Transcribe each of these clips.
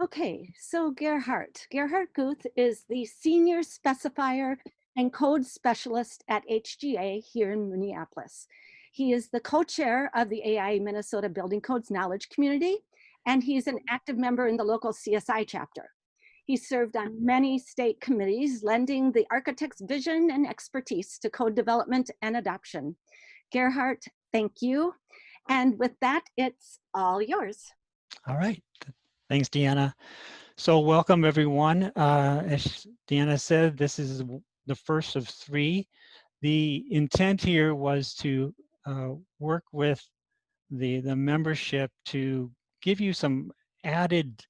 Okay, so Gerhard Guth is the Senior Specifier and Code Specialist at HGA here in Minneapolis. He is the co-chair of the AI Minnesota Building Codes Knowledge Community, and he's an active member in the local CSI chapter. He served on many state committees, lending the architect's vision and expertise to code development and adoption. Gerhard, thank you. And with that, it's all yours. All right. Thanks, Deanna. So welcome, everyone. As Deanna said, this is the first of three. The intent here was to work with the membership to give you some added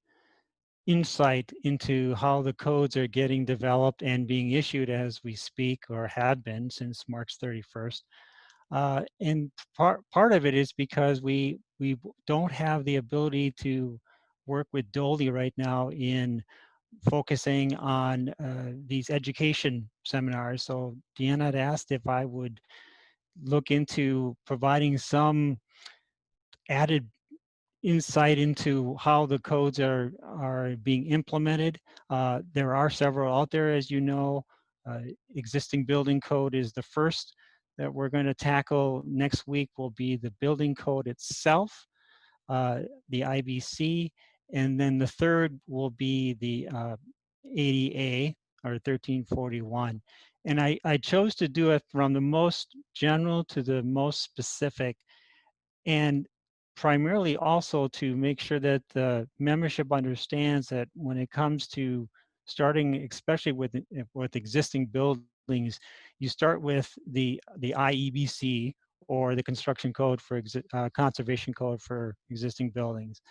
insight into how the codes are getting developed and being issued as we speak, or have been since March 31st. And part of it is because we don't have the ability to work with Dolly right now in focusing on these education seminars. So Deanna had asked if I would look into providing some added insight into how the codes are being implemented. There are several out there, as you know. Existing building code is the first that we're going to tackle. Next week will be the building code itself, the IBC, and then the third will be the ADA, or 1341. And I chose to do it from the most general to the most specific, and primarily also to make sure that the membership understands that when it comes to starting, especially with existing buildings, you start with the IEBC, or the construction code for conservation code for existing buildings,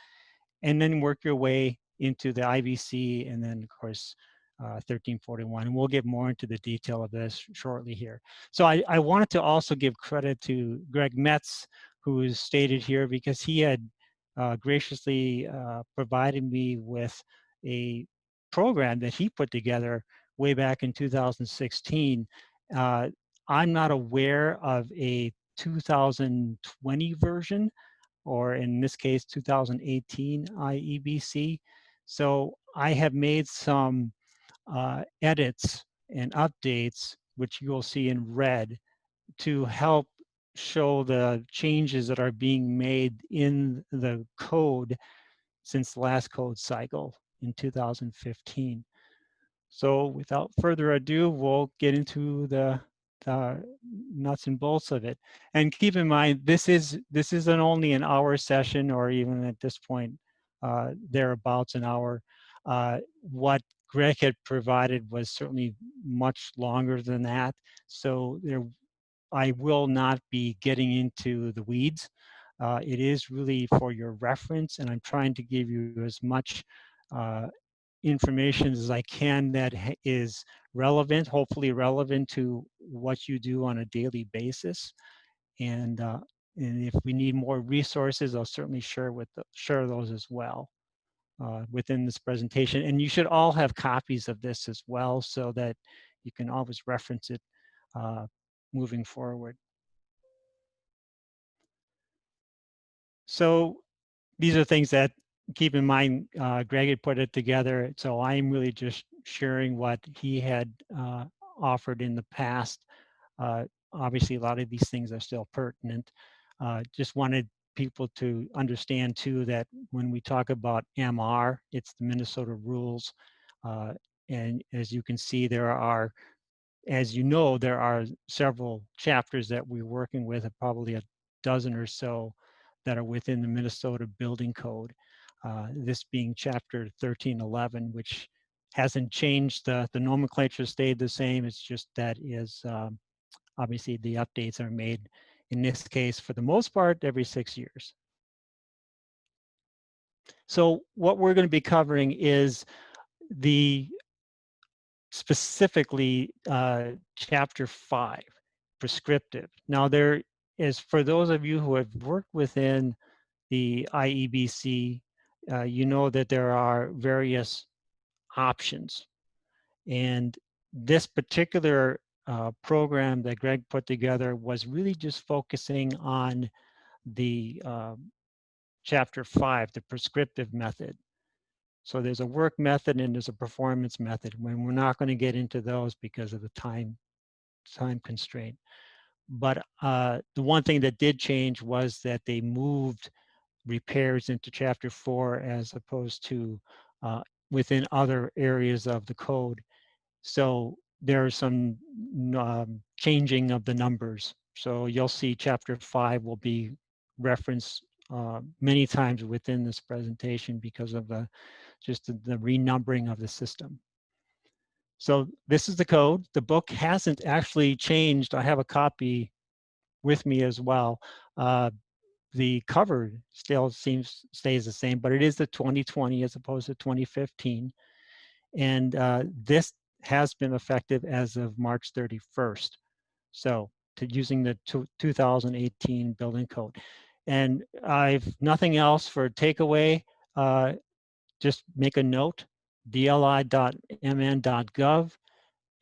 and then work your way into the IBC, and then of course 1341. And we'll get more into the detail of this shortly here. So I wanted to also give credit to Greg Metz, who is stated here, because he had graciously provided me with a program that he put together way back in 2016. I'm not aware of a 2020 version, or in this case, 2018 IEBC. So I have made some edits and updates, which you will see in red, to help show the changes that are being made in the code since the last code cycle in 2015. So without further ado, we'll get into the nuts and bolts of it. And keep in mind, this isn't only an hour session, or even at this point, thereabouts an hour. What Greg had provided was certainly much longer than that. So I will not be getting into the weeds. It is really for your reference, and I'm trying to give you as much information as I can that is relevant, hopefully relevant to what you do on a daily basis. And if we need more resources, I'll certainly share those as well within this presentation. And you should all have copies of this as well, so that you can always reference it moving forward. So these are things that keep in mind. Greg had put it together, so I'm really just sharing what he had offered in the past. Obviously, a lot of these things are still pertinent. Just wanted people to understand too that when we talk about MR, it's the Minnesota rules. And as you can see, there are several chapters that we're working with, probably a dozen or so that are within the Minnesota Building Code. This being chapter 1311, which hasn't changed. The nomenclature stayed the same. It's just that obviously the updates are made, in this case, for the most part, every 6 years. So what we're going to be covering is specifically chapter 5, prescriptive. Now there is, for those of you who have worked within the IEBC, you know that there are various options. And this particular program that Greg put together was really just focusing on the chapter 5, the prescriptive method. So there's a work method and there's a performance method. When we're not going to get into those because of the time constraint. But the one thing that did change was that they moved repairs into Chapter 4 as opposed to within other areas of the code. So there's some changing of the numbers. So you'll see Chapter 5 will be referenced many times within this presentation because of the renumbering of the system. So this is the code. The book hasn't actually changed. I have a copy with me as well. The cover still stays the same, but it is the 2020 as opposed to 2015. And this has been effective as of March 31st. So using the 2018 building code. And I've nothing else for takeaway. Just make a note, dli.mn.gov,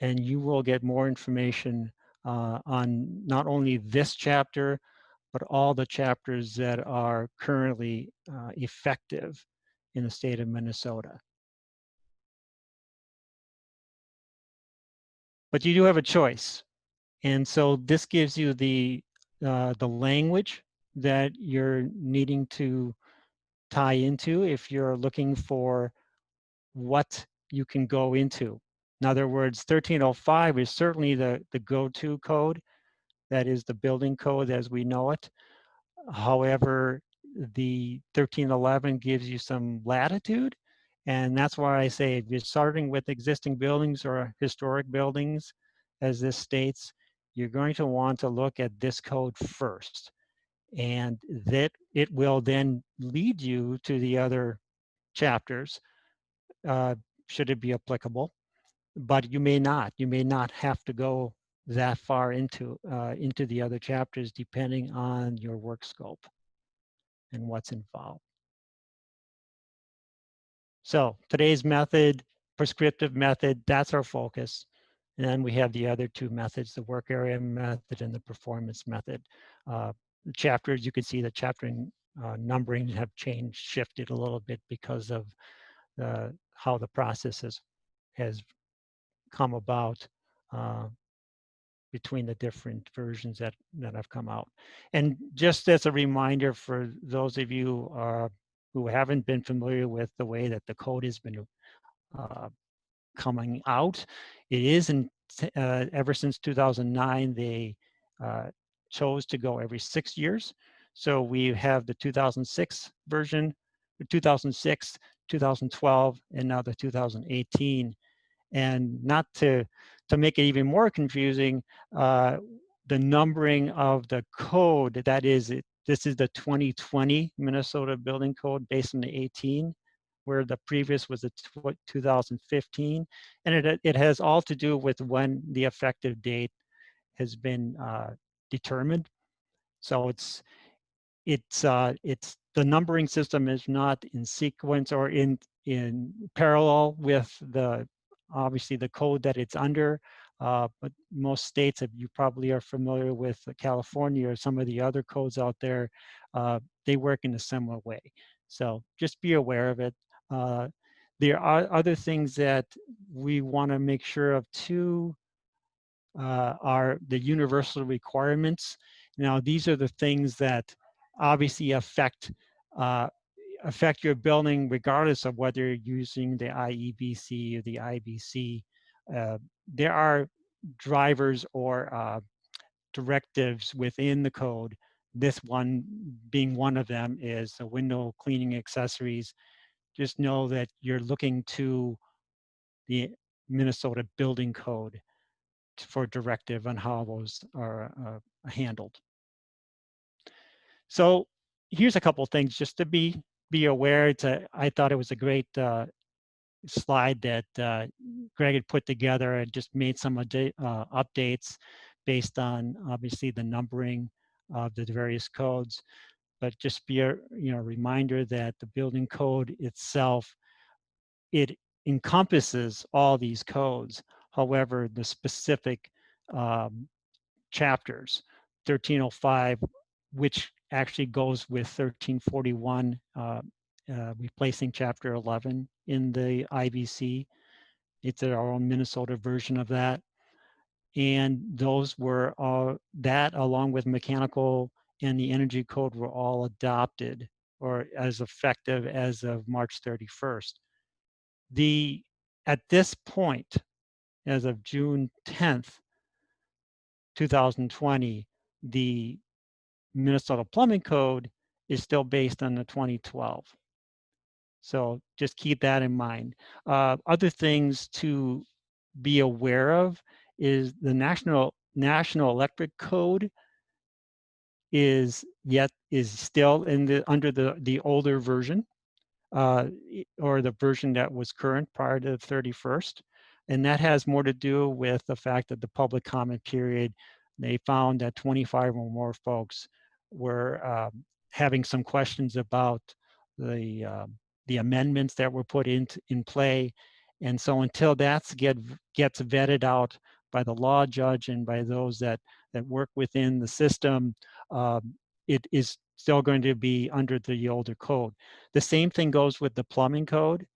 and you will get more information on not only this chapter, but all the chapters that are currently effective in the state of Minnesota. But you do have a choice. And so this gives you the language that you're needing to tie into if you're looking for what you can go into. In other words, 1305 is certainly the go-to code. That is the building code as we know it. However, the 1311 gives you some latitude. And that's why I say if you're starting with existing buildings or historic buildings, as this states, you're going to want to look at this code first. And that it will then lead you to the other chapters, should it be applicable. But you may not. You may not have to go that far into the other chapters depending on your work scope and what's involved. So today's method, prescriptive method, that's our focus. And then we have the other two methods, the work area method and the performance method. The chapters, you can see the chapter numbering have changed, shifted a little bit because of how the process has come about between the different versions that have come out. And just as a reminder for those of you who haven't been familiar with the way that the code has been coming out, it is ever since 2009, they chose to go every 6 years. So we have the 2006 version, 2006, 2012, and now the 2018. And not to make it even more confusing, the numbering of the code, that is, this is the 2020 Minnesota Building Code based on the 18, where the previous was the 2015. And it has all to do with when the effective date has been determined. So it's the numbering system is not in sequence or in parallel with obviously the code that it's under, but most states, if you probably are familiar with California or some of the other codes out there, they work in a similar way. So just be aware of it. There are other things that we want to make sure of too, are the universal requirements. Now, these are the things that obviously affect your building regardless of whether you're using the IEBC or the IBC. There are drivers or directives within the code. This one being one of them is the window cleaning accessories. Just know that you're looking to the Minnesota Building Code for directive on how those are handled. So here's a couple of things just to be aware. I thought it was a great slide that Greg had put together and just made some updates based on obviously the numbering of the various codes. But just be a reminder that the building code itself, it encompasses all these codes. However, the specific chapters, 1305, which actually goes with 1341 replacing Chapter 11 in the IBC. It's our own Minnesota version of that. And those were all, that along with mechanical and the energy code were all adopted or as effective as of March 31st. At this point, as of June 10th, 2020, the Minnesota Plumbing Code is still based on the 2012. So just keep that in mind. Other things to be aware of is the National Electric Code is still under the older version, or the version that was current prior to the 31st. And that has more to do with the fact that the public comment period, they found that 25 or more folks were having some questions about the amendments that were put in play. And so until that gets vetted out by the law judge and by those that work within the system, it is still going to be under the older code. The same thing goes with the plumbing code,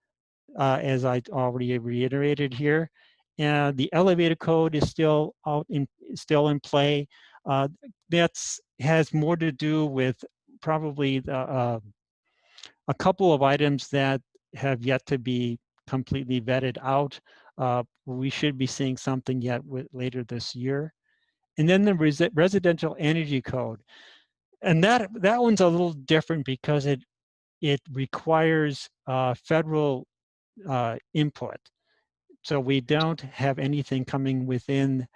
as I already reiterated here. And the elevator code is still in play. That's has more to do with probably a couple of items that have yet to be completely vetted out. We should be seeing something yet later this year. And then the residential energy code. And that one's a little different because it requires federal input. So we don't have anything coming within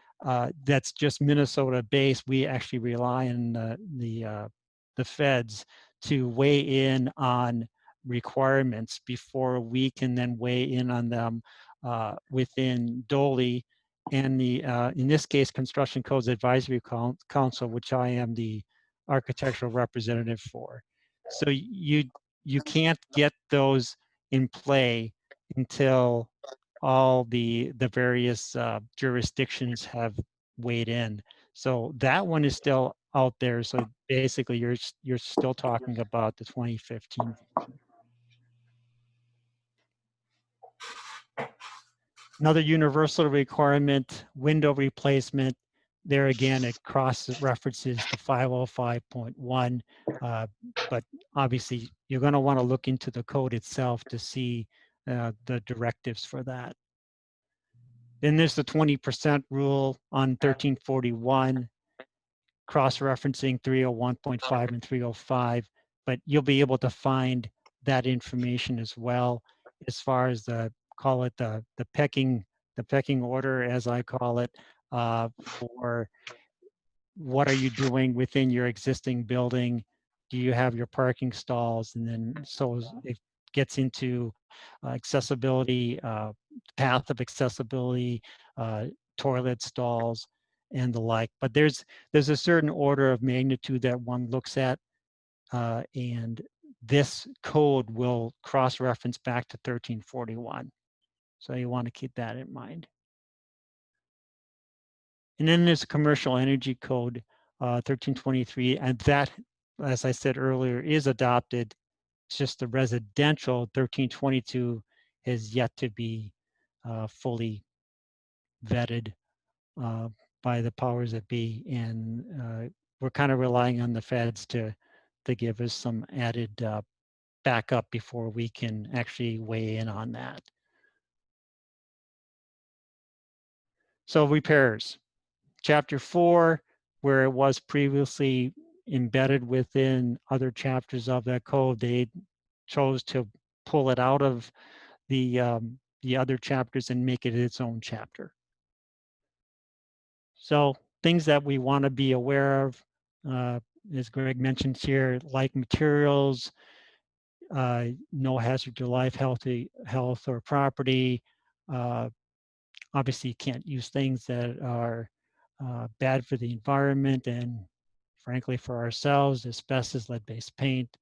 that's just Minnesota based. We actually rely on the feds to weigh in on requirements before we can then weigh in on them within DOLE and the in this case Construction Codes Advisory Council, which I am the architectural representative for. So you can't get those in play until all the various jurisdictions have weighed in. So that one is still out there. So basically, you're still talking about the 2015 version. Another universal requirement, window replacement. There again, it cross references to 505.1, but obviously you're going to want to look into the code itself to see the directives for that. Then there's the 20% rule on 1341, cross-referencing 301.5 and 305, but you'll be able to find that information as well as far as call it the pecking order, as I call it, for what are you doing within your existing building? Do you have your parking stalls? And then so it gets into accessibility, path of accessibility, toilet stalls, and the like. But there's a certain order of magnitude that one looks at, and this code will cross-reference back to 1341. So you want to keep that in mind. And then there's a commercial energy code, 1323, and that, as I said earlier, is adopted. It's just the residential 1322 has yet to be fully vetted by the powers that be, and we're kind of relying on the feds to give us some added backup before we can actually weigh in on that. So repairs. Chapter 4, where it was previously embedded within other chapters of that code, they chose to pull it out of the other chapters and make it its own chapter. So things that we want to be aware of, as Greg mentioned here, like materials, no hazard to life, health or property. Obviously, you can't use things that are bad for the environment and frankly for ourselves, asbestos, lead-based paint,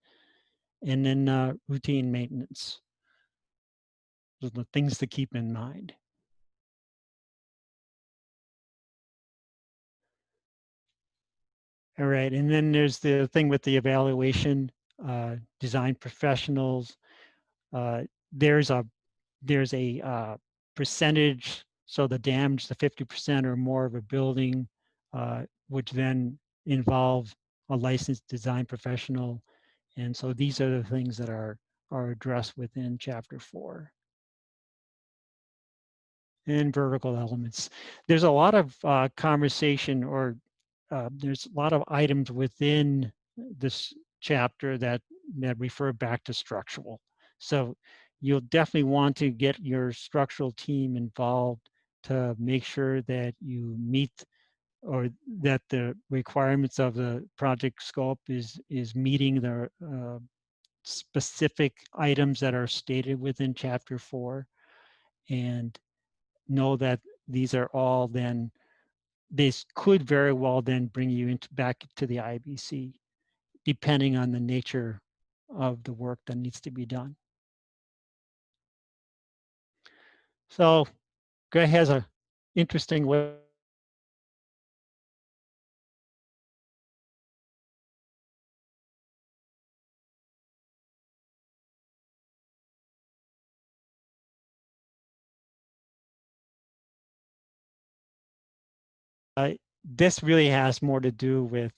and then routine maintenance. Those are the things to keep in mind. All right, and then there's the thing with the evaluation. design professionals. Uh, there's a percentage, so the damage, the 50% or more of a building, which then involve a licensed design professional. And so these are the things that are addressed within Chapter 4. And vertical elements. There's a lot of conversation, or there's a lot of items within this chapter that refer back to structural. So you'll definitely want to get your structural team involved to make sure that you meet, or that the requirements of the project scope is meeting the specific items that are stated within Chapter 4, and know that these are all then, this could very well then bring you into back to the IBC, depending on the nature of the work that needs to be done. So Greg has a interesting way this really has more to do with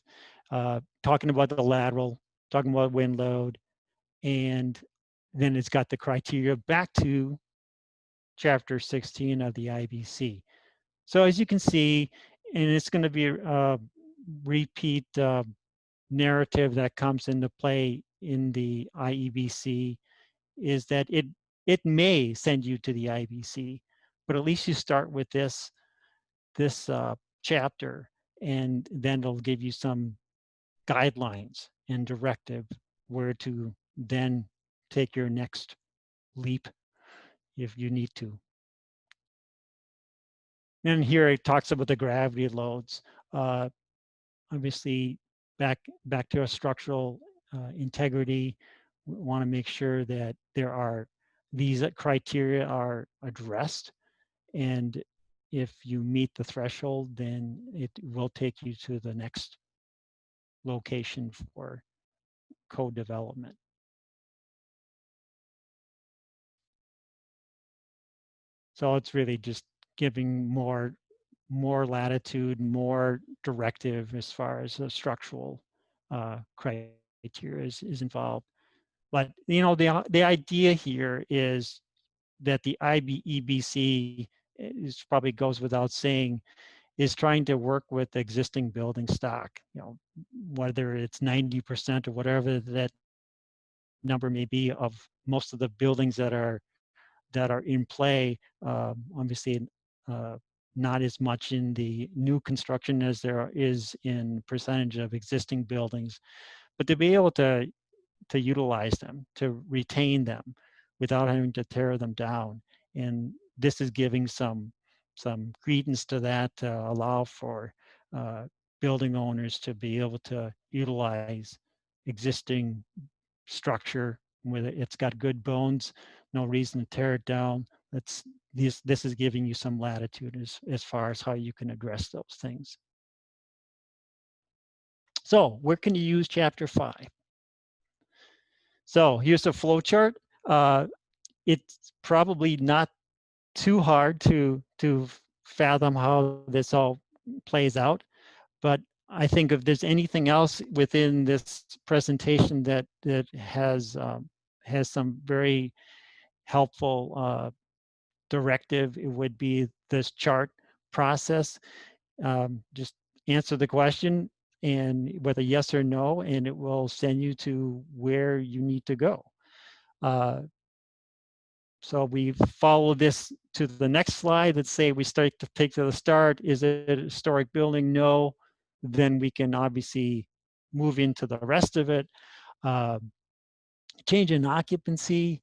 talking about the lateral, talking about wind load, and then it's got the criteria back to Chapter 16 of the IBC. So as you can see, and it's going to be a repeat narrative that comes into play in the IEBC, is that it may send you to the IBC, but at least you start with this chapter, and then it'll give you some guidelines and directive where to then take your next leap if you need to. And here it talks about the gravity loads. Obviously, back to a structural integrity, we want to make sure that these criteria are addressed, and if you meet the threshold, then it will take you to the next location for code development. So it's really just giving more latitude, more directive as far as the structural criteria is involved. But you know, the idea here is that the IBEBC is probably goes without saying, is trying to work with existing building stock. You know, whether it's 90% or whatever that number may be of most of the buildings that are in play. Obviously, uh, not as much in the new construction as there is in percentage of existing buildings, but to be able to utilize them, to retain them without having to tear them down. And this is giving some credence to that, to allow for building owners to be able to utilize existing structure where it's got good bones, no reason to tear it down. This is giving you some latitude as far as how you can address those things. So where can you use Chapter 5? So here's a flow chart. It's probably not too hard to fathom how this all plays out, but I think if there's anything else within this presentation that has some very helpful directive, it would be this chart process. Just answer the question and with a yes or no, and it will send you to where you need to go. So we follow this to the next slide. Let's say we start to take to the start. Is it a historic building? No. Then we can obviously move into the rest of it. Change in occupancy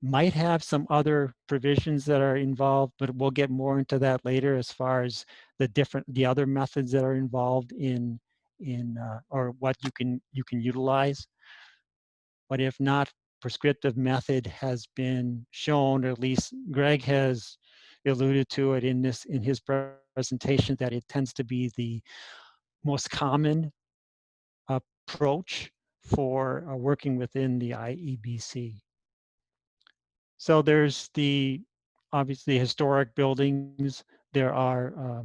might have some other provisions that are involved, but we'll get more into that later as far as the other methods that are involved in or what you can utilize. But if not, prescriptive method has been shown, or at least Greg has alluded to it in his presentation, that it tends to be the most common approach for working within the IEBC. So there's obviously historic buildings. There are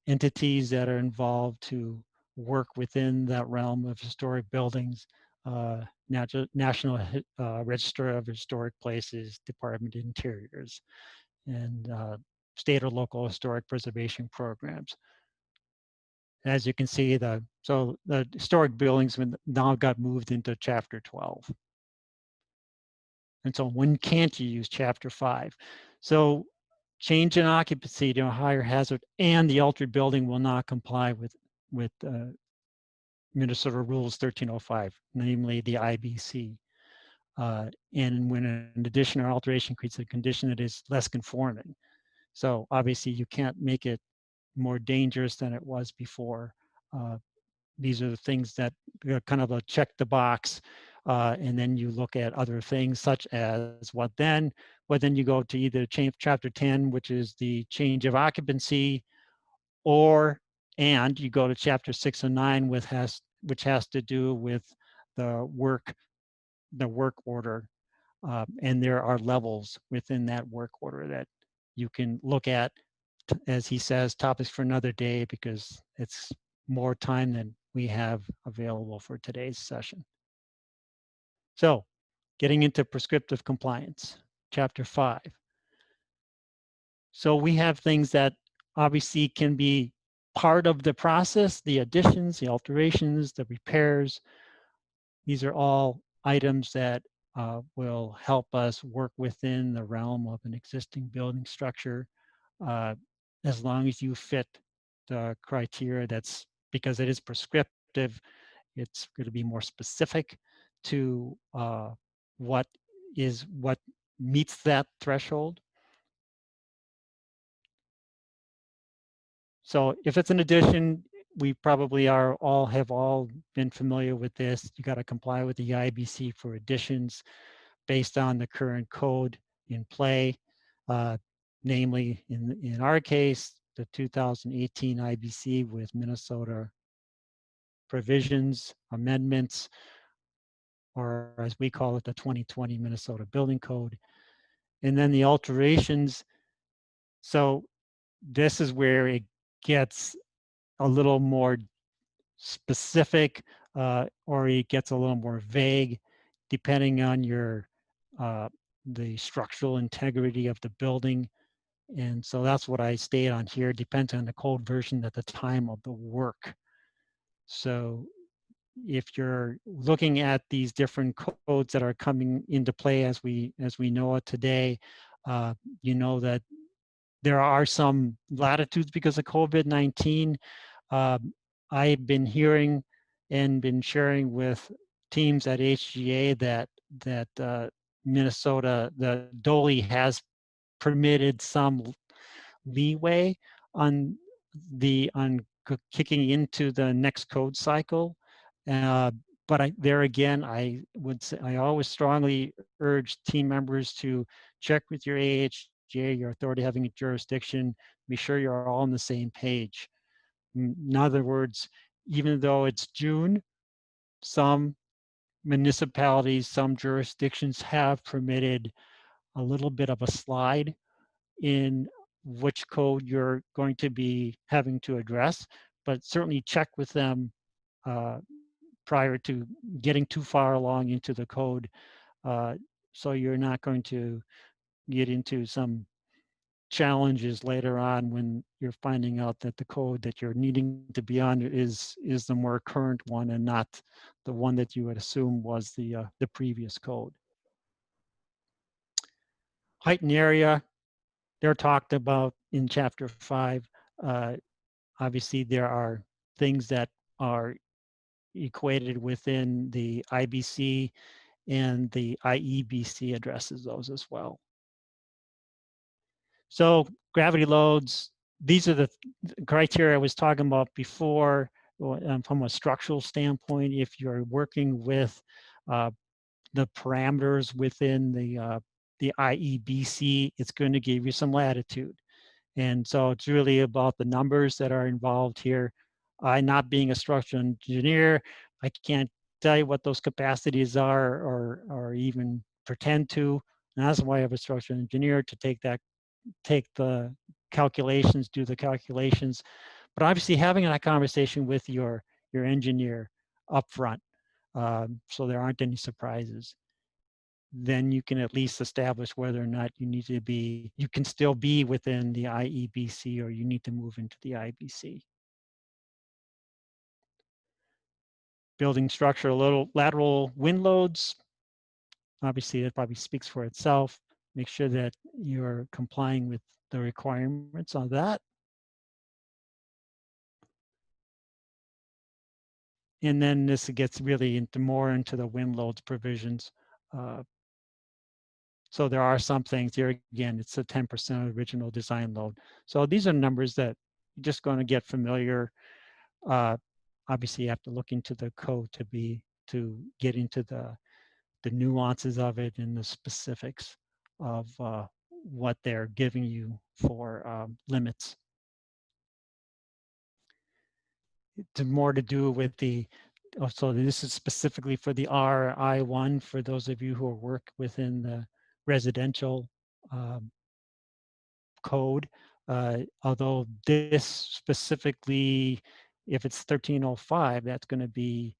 entities that are involved to work within that realm of historic buildings. National Register of Historic Places, Department of Interiors, and state or local historic preservation programs. As you can see, the historic buildings now got moved into Chapter 12. And so when can't you use Chapter 5? So change in occupancy to a higher hazard and the altered building will not comply with Minnesota Rules 1305, namely the IBC. And when an addition or alteration creates a condition that is less conforming. So obviously you can't make it more dangerous than it was before. These are the things that kind of a check the box, and then you look at other things such as what then you go to either Chapter 10, which is the change of occupancy, and you go to Chapter 6 and 9, which has to do with the work order, and there are levels within that work order that you can look at. As he says, topics for another day because it's more time than we have available for today's session. So getting into prescriptive compliance, Chapter 5. So we have things that obviously can be part of the process, the additions, the alterations, the repairs. These are all items that will help us work within the realm of an existing building structure, as long as you fit the criteria. That's because it is prescriptive. It's going to be more specific to what meets that threshold. So if it's an addition, we probably have all been familiar with this. You got to comply with the IBC for additions based on the current code in play, namely in our case, the 2018 IBC with Minnesota provisions, amendments, or as we call it, the 2020 Minnesota Building Code. And then the alterations. So this is where it gets a little more specific, or it gets a little more vague, depending on the structural integrity of the building. And so that's what I state on here, depends on the code version at the time of the work. So if you're looking at these different codes that are coming into play as we know it today, you know that there are some latitudes because of COVID-19. I've been hearing and been sharing with teams at HGA that Minnesota, the DOLE has permitted some leeway on kicking into the next code cycle. But there again, I would say I always strongly urge team members to check with your AHGA, your authority having a jurisdiction, be sure you're all on the same page. In other words, even though it's June, some municipalities, some jurisdictions have permitted a little bit of a slide in which code you're going to be having to address, but certainly check with them prior to getting too far along into the code, so you're not going to get into some challenges later on when you're finding out that the code that you're needing to be on is the more current one and not the one that you would assume was the previous code. Height and area, they're talked about in Chapter 5. Obviously, there are things that are equated within the IBC, and the IEBC addresses those as well. So gravity loads, these are the criteria I was talking about before from a structural standpoint. If you're working with the parameters within the IEBC, it's going to give you some latitude. And so it's really about the numbers that are involved here. I, not being a structural engineer, I can't tell you what those capacities are or even pretend to. And that's why I have a structural engineer to take the calculations, do the calculations. But obviously having that conversation with your engineer upfront, so there aren't any surprises, then you can at least establish whether or not you can still be within the IEBC or you need to move into the IBC. Building structure, little lateral wind loads. Obviously, that probably speaks for itself. Make sure that you're complying with the requirements on that. And then this gets really into the wind loads provisions. So there are some things here, again, it's a 10% original design load. So these are numbers that you're just going to get familiar. Obviously, you have to look into the code to get into the nuances of it and the specifics of what they're giving you for limits. It's more to do with so this is specifically for the RI1 for those of you who work within the residential code. Although this specifically, if it's 1305, that's going to be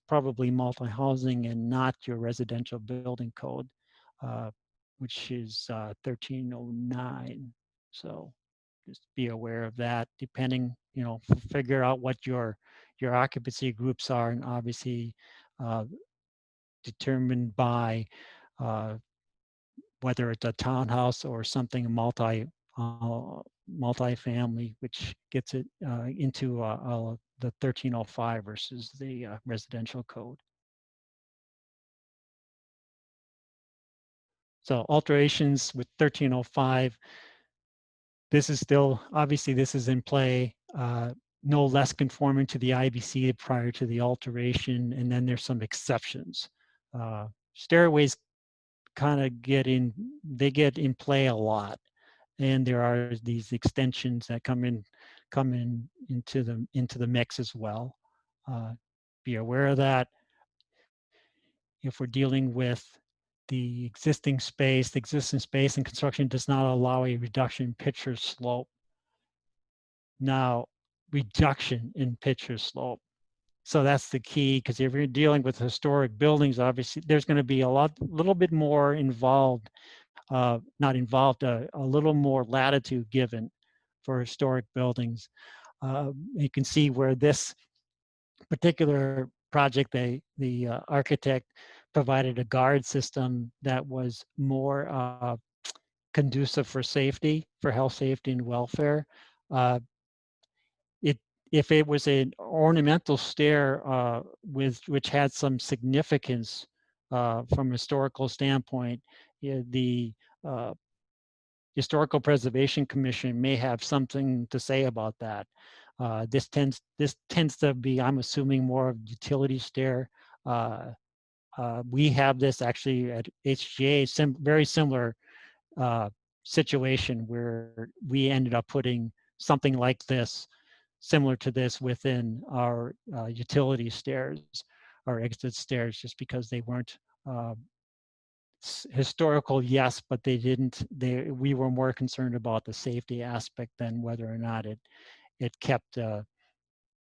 probably multi-housing and not your residential building code, which is 1309. So just be aware of that. Depending, figure out what your occupancy groups are, and obviously determined by whether it's a townhouse or something multi-family, which gets it into the 1305 versus the residential code. So alterations with 1305, this is still, obviously this is in play, no less conforming to the IBC prior to the alteration, and then there's some exceptions. Stairways kind of get in play a lot, and there are these extensions that come into the mix as well. Be aware of that. If we're dealing with the existing space and construction does not allow a reduction in pitch or slope. Now, reduction in pitch or slope. So that's the key, because if you're dealing with historic buildings, obviously there's going to be little bit more involved, not involved, a little more latitude given for historic buildings. You can see where this particular project, the architect provided a guard system that was more conducive for safety, for health, safety, and welfare. If it was an ornamental stair which had some significance from a historical standpoint, the Historical Preservation Commission may have something to say about that. This tends to be, I'm assuming, more of utility stair. We have this actually at HGA, very similar situation where we ended up putting something like this, similar to this, within our utility stairs, our exit stairs, just because they weren't historical, yes, but we were more concerned about the safety aspect than whether or not it kept the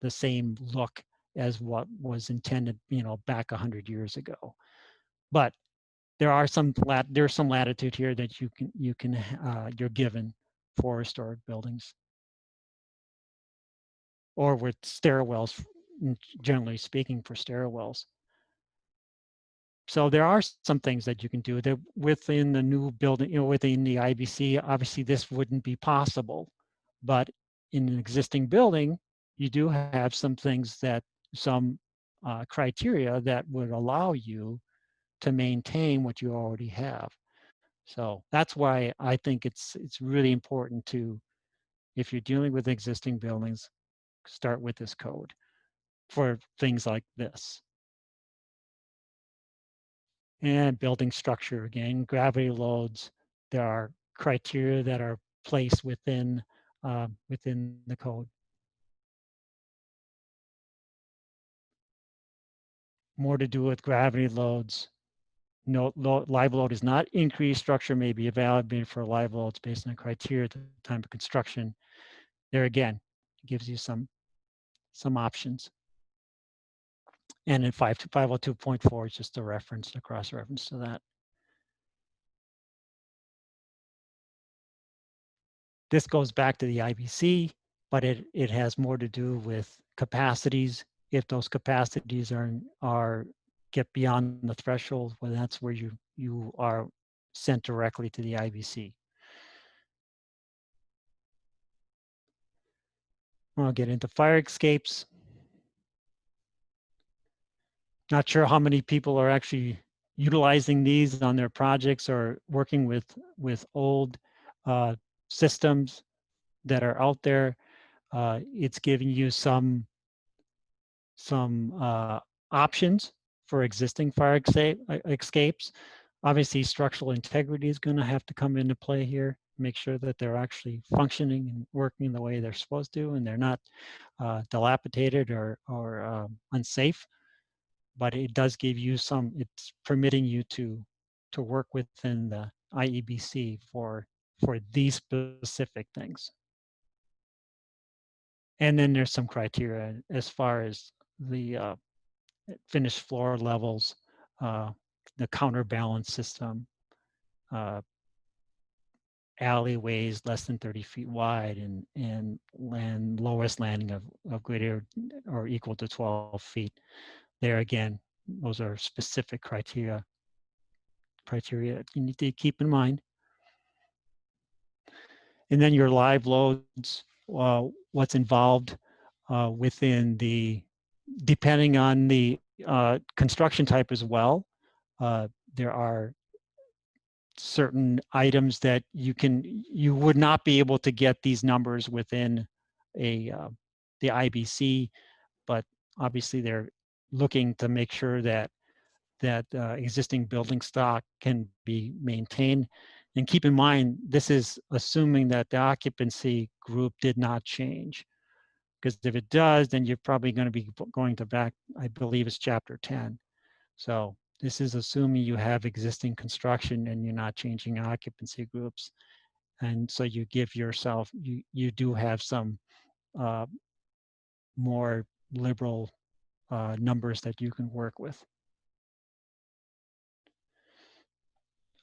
same look as what was intended, back 100 years ago. But there's some latitude here that you're given for historic buildings, or with stairwells, generally speaking, for stairwells. So there are some things that you can do that within the new building, within the IBC. Obviously, this wouldn't be possible, but in an existing building, you do have some criteria that would allow you to maintain what you already have. So that's why I think it's really important to, if you're dealing with existing buildings, start with this code for things like this. And building structure, again, gravity loads, there are criteria that are placed within the code. more to do with gravity loads. No, live load is not increased. Structure may be evaluated for live loads based on criteria at the time of construction. There again, it gives you some options. And in 502.4 is just a reference, a cross reference to that. This goes back to the IBC, but it has more to do with capacities. If those capacities are get beyond the threshold, well, that's where you are sent directly to the IBC. I'll get into fire escapes. Not sure how many people are actually utilizing these on their projects or working with old systems that are out there. It's giving you some options for existing fire escapes. Obviously, structural integrity is going to have to come into play here. Make sure that they're actually functioning and working the way they're supposed to, and they're not dilapidated or unsafe. But it does give you some. It's permitting you to work within the IEBC for these specific things. And then there's some criteria as far as the finished floor levels, uh, the counterbalance system, uh, alleyways less than 30 feet wide, and lowest landing of greater or equal to 12 feet. There again, those are specific criteria you need to keep in mind. And then your live loads, what's involved within depending on the construction type as well. There are certain items that you would not be able to get these numbers within the IBC, but obviously they're looking to make sure that existing building stock can be maintained. And keep in mind, this is assuming that the occupancy group did not change. Because if it does, then you're probably going to be going to back, I believe it's chapter 10. So this is assuming you have existing construction and you're not changing occupancy groups. And so you give yourself, you do have some more liberal numbers that you can work with.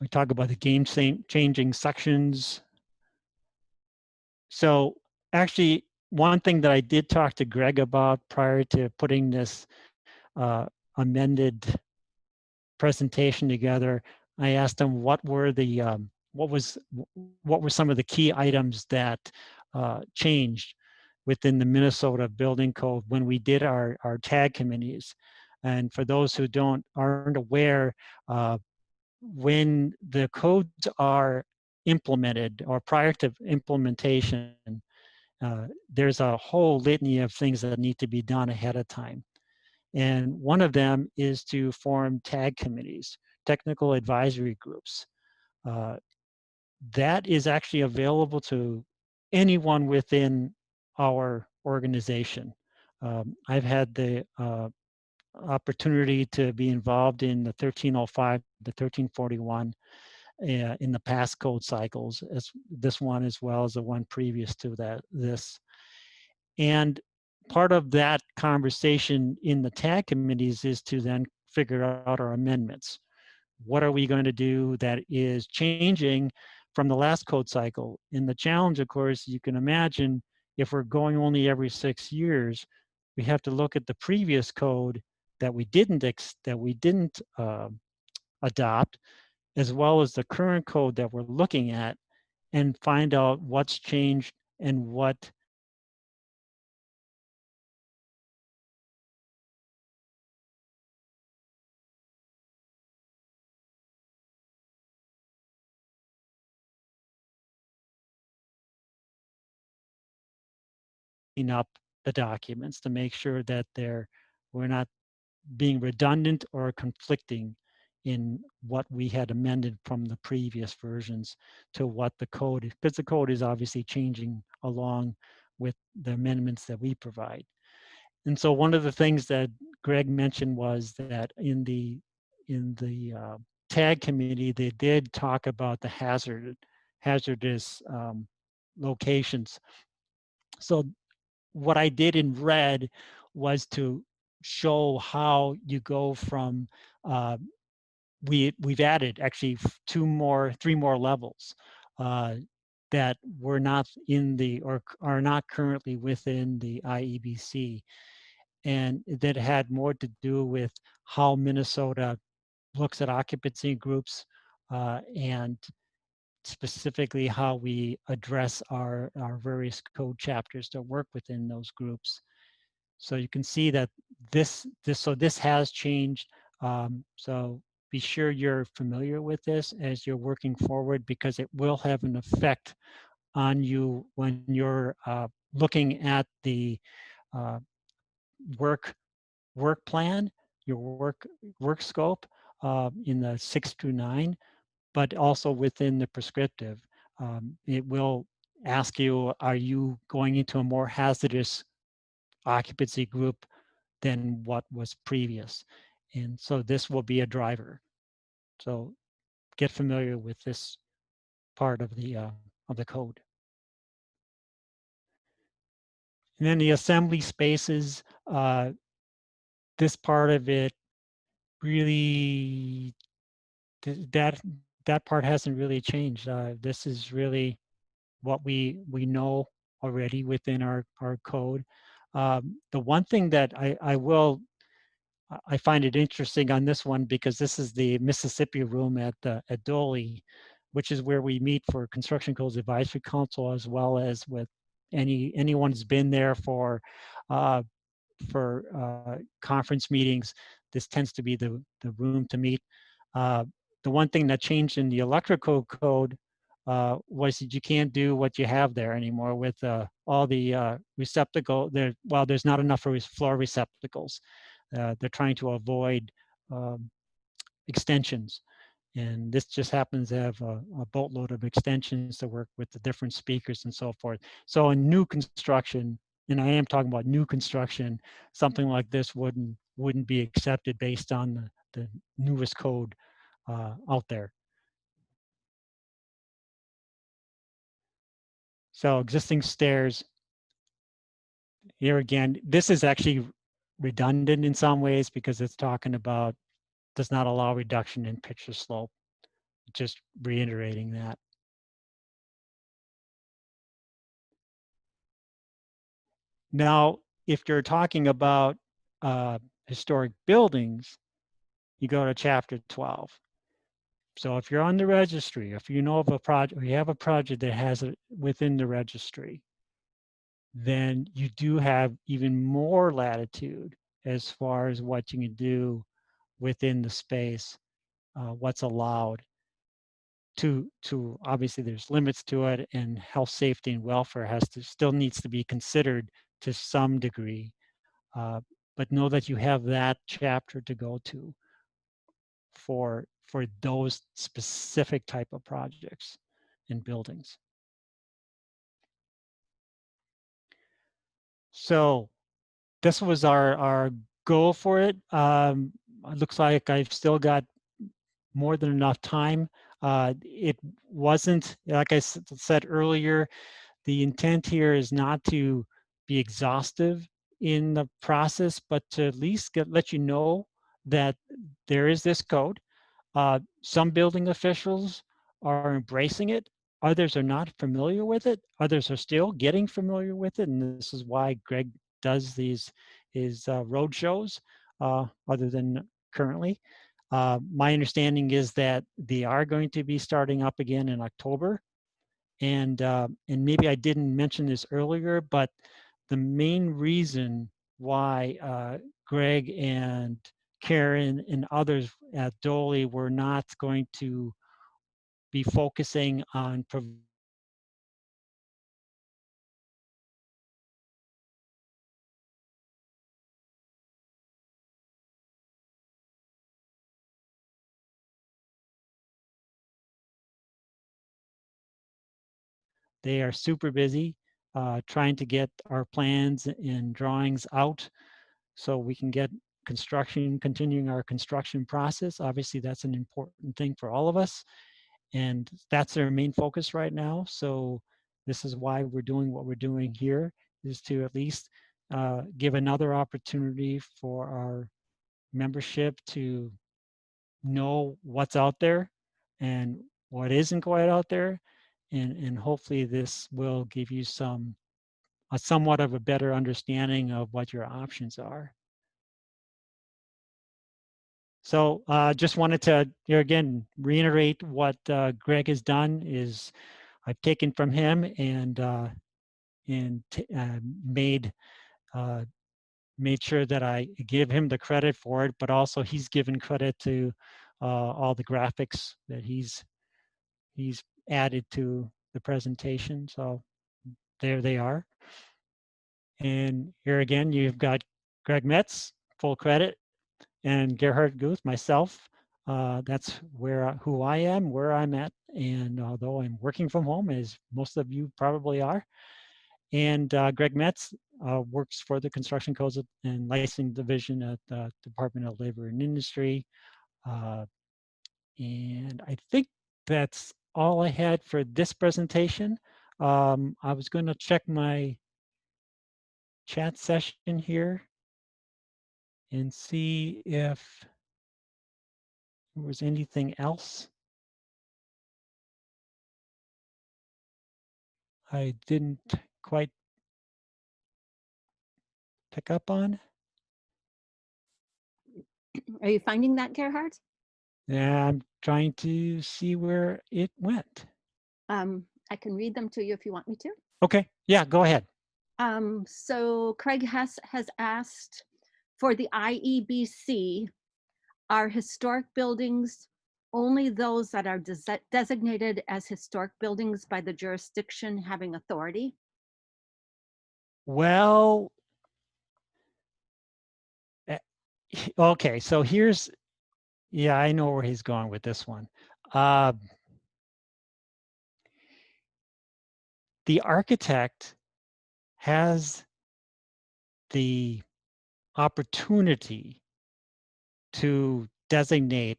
We talk about the game changing sections. So actually, one thing that I did talk to Greg about prior to putting this amended presentation together, I asked him what were some of the key items that changed within the Minnesota Building Code when we did our tag committees. And for those who aren't aware, when the codes are implemented or prior to implementation, there's a whole litany of things that need to be done ahead of time. And one of them is to form tag committees, technical advisory groups. Uh, that is actually available to anyone within our organization. I've had the opportunity to be involved in the 1305, the 1341 in the past code cycles, as this one as well as the one previous to this. And part of that conversation in the tag committees is to then figure out our amendments. What are we going to do that is changing from the last code cycle? And the challenge, of course, you can imagine, if we're going only every 6 years, we have to look at the previous code that we didn't adopt, as well as the current code that we're looking at, and find out what's changed and what up the documents to make sure that we're not being redundant or conflicting in what we had amended from the previous versions to what the code is, because the code is obviously changing along with the amendments that we provide. And so one of the things that Greg mentioned was that in the tag committee, they did talk about the hazardous locations. So what I did in red was to show how you go from uh, we've added actually three more levels uh, that were not in the or are not currently within the IEBC, and that had more to do with how Minnesota looks at occupancy groups and specifically how we address our various code chapters that work within those groups. So you can see that this has changed. So be sure you're familiar with this as you're working forward, because it will have an effect on you when you're looking at the uh, work plan, your work scope in the 6 to 9, but also within the prescriptive. It will ask you, are you going into a more hazardous occupancy group than what was previous? And so this will be a driver. So get familiar with this part of the code. And then the assembly spaces, this part of it really, that that part hasn't really changed. This is really what we know already within our code. The one thing that I find it interesting on this one, because this is the Mississippi room at Dolly, which is where we meet for Construction Codes Advisory Council, as well as with anyone who's been there uh, for conference meetings. This tends to be the room to meet. Uh, the one thing that changed in the electrical code was that you can't do what you have there anymore with all the receptacle. Well, there's not enough floor receptacles. They're trying to avoid um, extensions. And this just happens to have a boatload of extensions to work with the different speakers and so forth. So in new construction, and I am talking about new construction, something like this wouldn't be accepted based on the newest code out there. So existing stairs, here again, this is actually redundant in some ways, because it's talking about does not allow reduction in picture slope. Just reiterating that. Now, if you're talking about historic buildings, you go to chapter 12. So if you're on the registry, if you know of a project, or you have a project that has it within the registry, then you do have even more latitude as far as what you can do within the space, what's allowed. To obviously there's limits to it, and health, safety, and welfare still needs to be considered to some degree. But know that you have that chapter to go to for those specific type of projects and buildings. So this was our goal for it. It looks like I've still got more than enough time. It wasn't, like I said earlier, the intent here is not to be exhaustive in the process, but to at least let you know that there is this code. Some building officials are embracing it. Others are not familiar with it. Others are still getting familiar with it. And this is why Greg does his road shows, other than currently. My understanding is that they are going to be starting up again in October. And maybe I didn't mention this earlier, but the main reason why Greg and Karen and others at Dolly were not going to be focusing on they are super busy trying to get our plans and drawings out so we can get continuing our construction process. Obviously, that's an important thing for all of us. And that's our main focus right now. So this is why we're doing what we're doing here, is to at least give another opportunity for our membership to know what's out there and what isn't quite out there. And hopefully this will give you somewhat of a better understanding of what your options are. So just wanted to, again, reiterate what Greg has done is I've taken from him and made sure that I give him the credit for it, but also he's given credit to all the graphics that he's added to the presentation. So there they are. And here again, you've got Greg Metz, full credit, and Gerhard Guth, myself. That's who I am, where I'm at. And although I'm working from home, as most of you probably are, and Greg Metz works for the Construction Codes and Licensing Division at the Department of Labor and Industry. And I think that's all I had for this presentation. I was going to check my chat session here and see if there was anything else I didn't quite pick up on. Are you finding that, Gerhard? Yeah, I'm trying to see where it went. I can read them to you if you want me to. Okay, yeah, go ahead. So Craig Hess has asked, for the IEBC, are historic buildings only those that are designated as historic buildings by the jurisdiction having authority? Well, okay, so here's, yeah, I know where he's going with this one. The architect has the opportunity to designate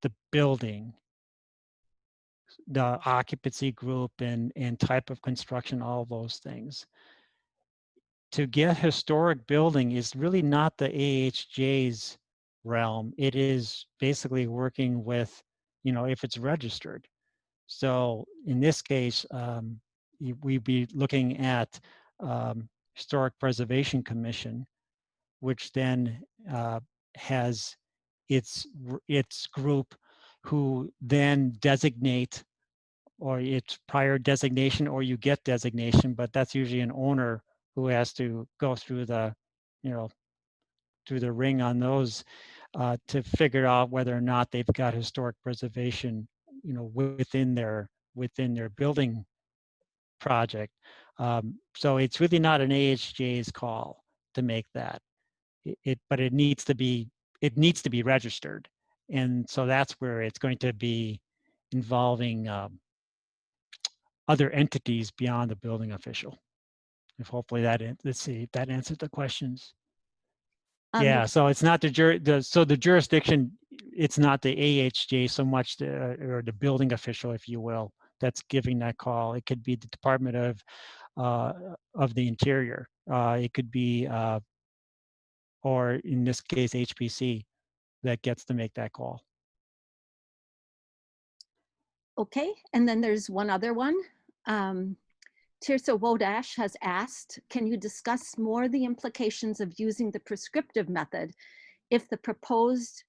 the building, the occupancy group and type of construction, all those things. To get historic building is really not the AHJ's realm. It is basically working with, if it's registered. So in this case, we'd be looking at Historic Preservation Commission, which then has its group who then designate, or it's prior designation, or you get designation, but that's usually an owner who has to go through the, through the ring on those to figure out whether or not they've got historic preservation, within their building project. So it's really not an AHJ's call to make that. But it needs to be registered, and so that's where it's going to be involving other entities beyond the building official. If hopefully let's see if that answers the questions. Yeah, so it's not the jurisdiction. It's not the AHJ so much, or the building official, if you will, that's giving that call. It could be the Department of the Interior. It could be, or in this case, HPC, that gets to make that call. Okay, and then there's one other one. Tirsa Wodash has asked, can you discuss more the implications of using the prescriptive method if the proposed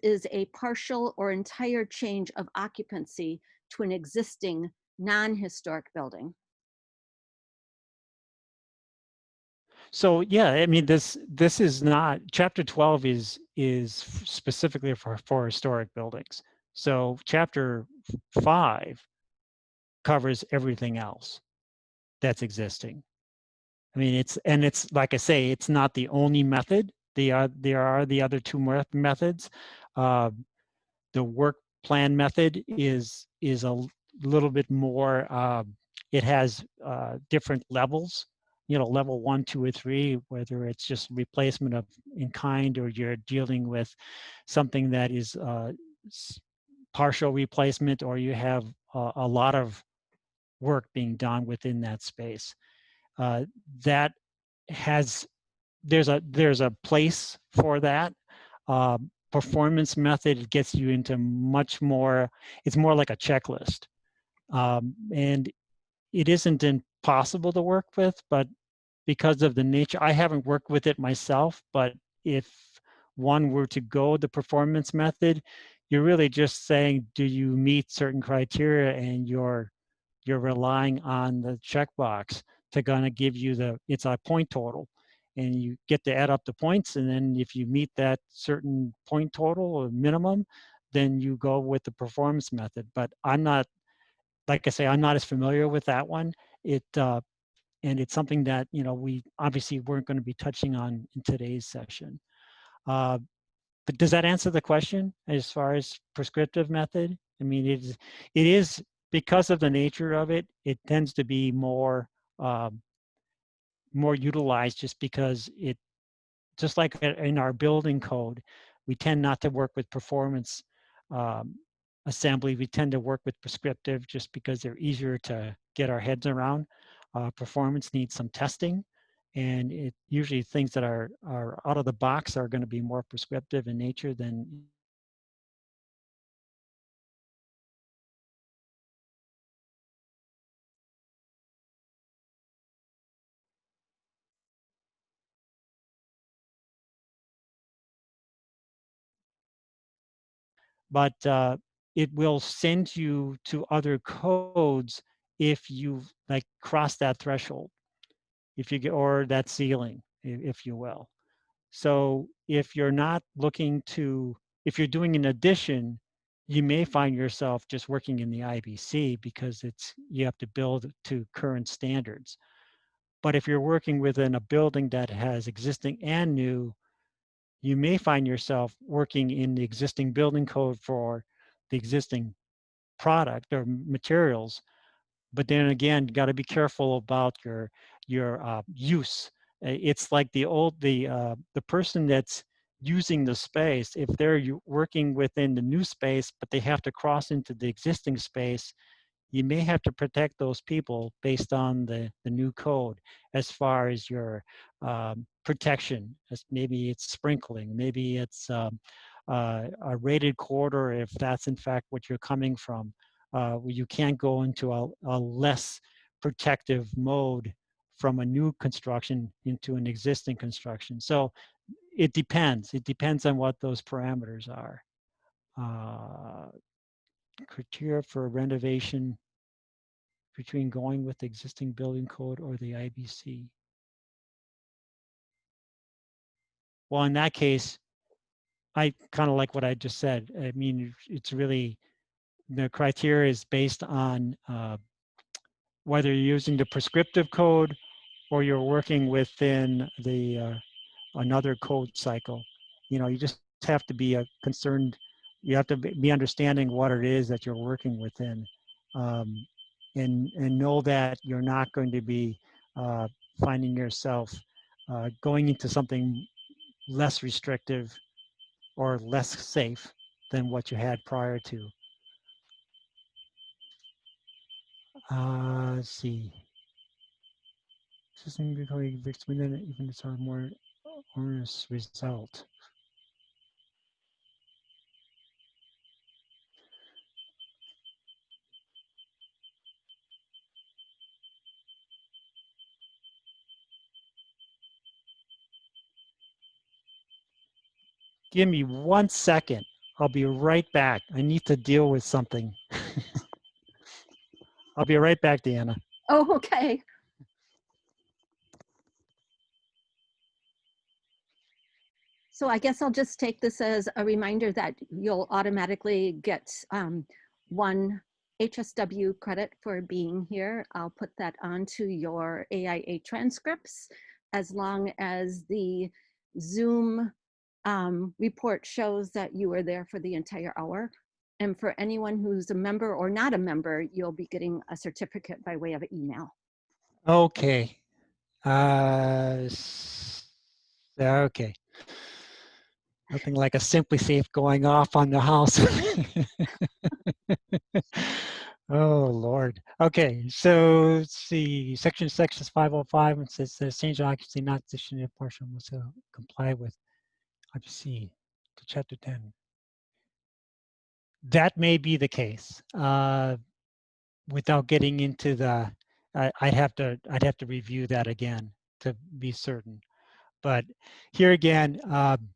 is a partial or entire change of occupancy to an existing non-historic building? So yeah, I mean, this is not, chapter 12 is specifically for historic buildings. So chapter 5 covers everything else that's existing. I mean, it's like I say, it's not the only method. There are the other two methods. The work plan method is a little bit more. It has different levels. level 1, 2, or 3, whether it's just replacement of in kind or you're dealing with something that is partial replacement, or you have a lot of work being done within that space. That has there's a place for that. Performance method gets you into much more. It's more like a checklist, and it isn't impossible to work with, but because of the nature, I haven't worked with it myself, but if one were to go the performance method, you're really just saying, do you meet certain criteria, and you're relying on the checkbox to kind of give you it's a point total, and you get to add up the points, and then if you meet that certain point total or minimum, then you go with the performance method. But I'm not, like I say, I'm not as familiar with that one. And it's something that, we obviously weren't going to be touching on in today's session. But does that answer the question as far as prescriptive method? I mean, it is because of the nature of it, it tends to be more utilized, just because just like in our building code, we tend not to work with performance um, assembly. We tend to work with prescriptive just because they're easier to get our heads around. Performance needs some testing, and it usually things that are out of the box are going to be more prescriptive in nature than. But it will send you to other codes if you like cross that threshold, if you get, or that ceiling, if you will. So if you're not looking to, if you're doing an addition, you may find yourself just working in the IBC because you have to build to current standards. But if you're working within a building that has existing and new, you may find yourself working in the existing building code for the existing product or materials. But then again, got to be careful about your use. It's like the person that's using the space. If they're working within the new space, but they have to cross into the existing space, you may have to protect those people based on the new code as far as your protection. As maybe it's sprinkling, maybe it's a rated corridor if that's in fact what you're coming from. You can't go into a less protective mode from a new construction into an existing construction. So it depends. It depends on what those parameters are. Criteria for renovation between going with the existing building code or the IBC. Well, in that case, I kind of like what I just said. I mean, it's really, the criteria is based on whether you're using the prescriptive code or you're working within the another code cycle. You just have to be concerned. You have to be understanding what it is that you're working within, um, and know that you're not going to be finding yourself going into something less restrictive or less safe than what you had prior to. Let's see. System becoming even it's a more onerous result. Give me 1 second. I'll be right back. I need to deal with something. I'll be right back, Deanna. Oh, okay. So I guess I'll just take this as a reminder that you'll automatically get 1 HSW credit for being here. I'll put that onto your AIA transcripts as long as the Zoom report shows that you were there for the entire hour. And for anyone who's a member or not a member, you'll be getting a certificate by way of email. Okay. Okay. Nothing like a Simply Safe going off on the house. Oh, Lord. Okay, so let's see. Section 505, it says change of occupancy not conditional partial must comply with IPC to chapter 10. That may be the case. Without getting into the, I'd have to review that again to be certain. But here again, I'm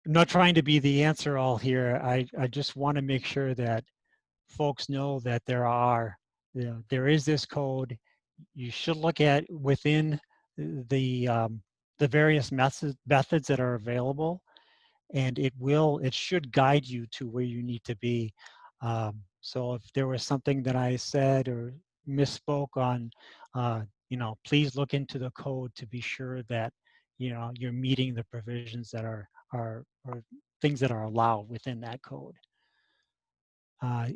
not trying to be the answer all here. I just want to make sure that folks know that there is this code. You should look at within the various methods that are available, and it should guide you to where you need to be. So if there was something that I said or misspoke on, please look into the code to be sure that you're meeting the provisions that are or things that are allowed within that code.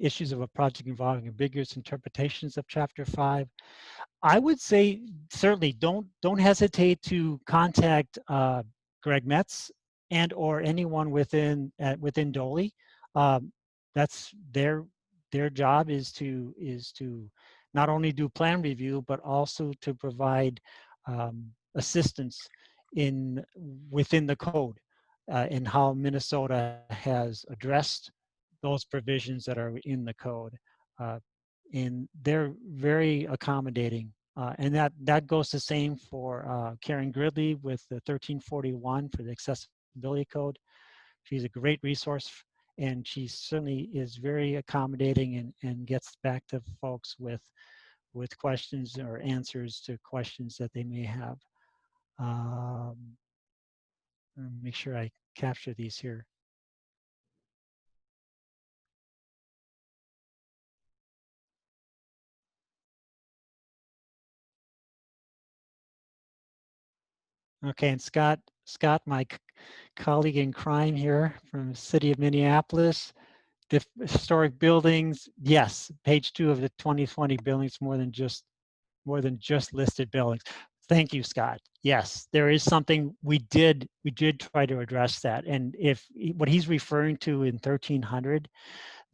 Issues of a project involving ambiguous interpretations of Chapter 5. I would say certainly don't hesitate to contact Greg Metz and or anyone within Dolly. That's their job is to not only do plan review but also to provide assistance within the code and how Minnesota has addressed those provisions that are in the code. And they're very accommodating. And that goes the same for Karen Gridley with the 1341 for the accessibility code. She's a great resource, and she certainly is very accommodating and gets back to folks with questions or answers to questions that they may have. Let me make sure I capture these here. Okay, and Scott, my colleague in crime here from the city of Minneapolis, the historic buildings, yes, page 2 of the 2020 buildings, more than just listed buildings. Thank you, Scott. Yes, there is something we did try to address that. And if what he's referring to in 1300,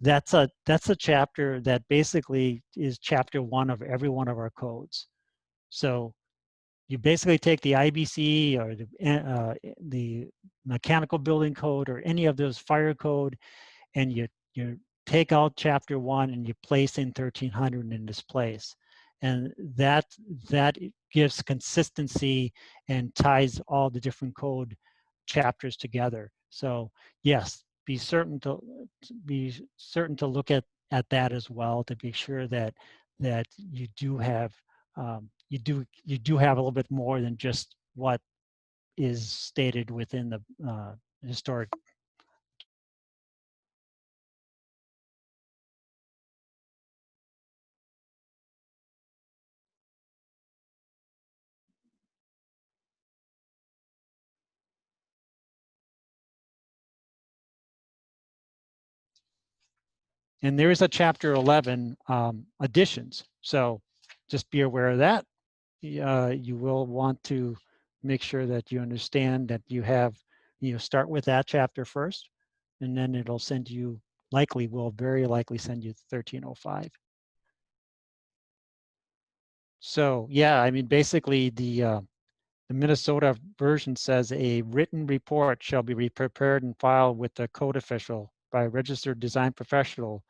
that's a chapter that basically is chapter 1 of every one of our codes. So you basically take the IBC or the mechanical building code or any of those fire code, and you take out chapter 1 and you place in 1300 in this place, and that gives consistency and ties all the different code chapters together. So yes, be certain to look at that as well, to be sure that you do have you do have a little bit more than just what is stated within the historic. And there is a chapter 11 additions. So just be aware of that. You will want to make sure that you understand that you start with that chapter first, and then it'll send you, very likely send you 1305. So yeah, I mean, basically the Minnesota version says a written report shall be prepared and filed with the code official by a registered design professional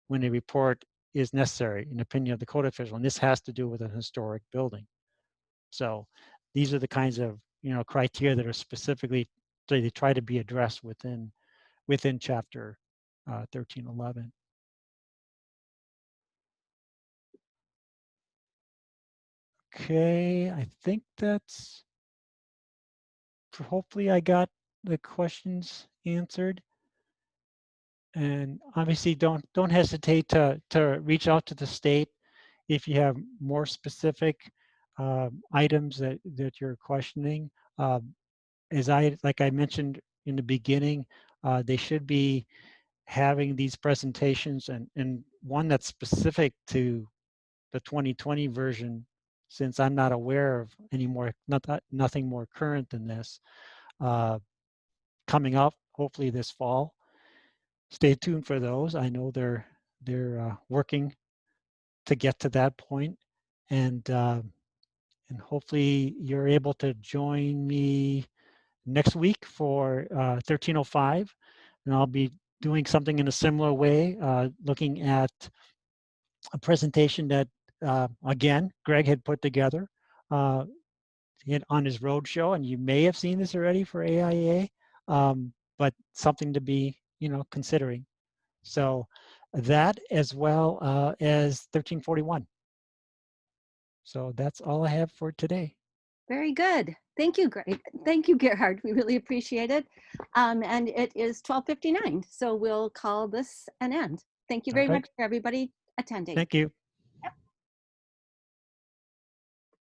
when a report is necessary, in opinion of the code official. And this has to do with a historic building. So these are the kinds of criteria that are specifically, they try to be addressed within chapter 1311. Okay, I think that's, hopefully I got the questions answered. And obviously don't hesitate to reach out to the state if you have more specific items that you're questioning. Like I mentioned in the beginning, they should be having these presentations, and one that's specific to the 2020 version since I'm not aware of any more, nothing more current than this coming up, hopefully this fall. Stay tuned for those. I know they're working to get to that point, and hopefully you're able to join me next week for 1305, and I'll be doing something in a similar way, looking at a presentation that again Greg had put together on his roadshow, and you may have seen this already for AIA, but something to be considering. So that, as well as 1341. So that's all I have for today. Very good. Thank you, Greg. Thank you, Gerhard. We really appreciate it. And it is 12:59, so we'll call this an end. Thank you very much for everybody attending. Thank you.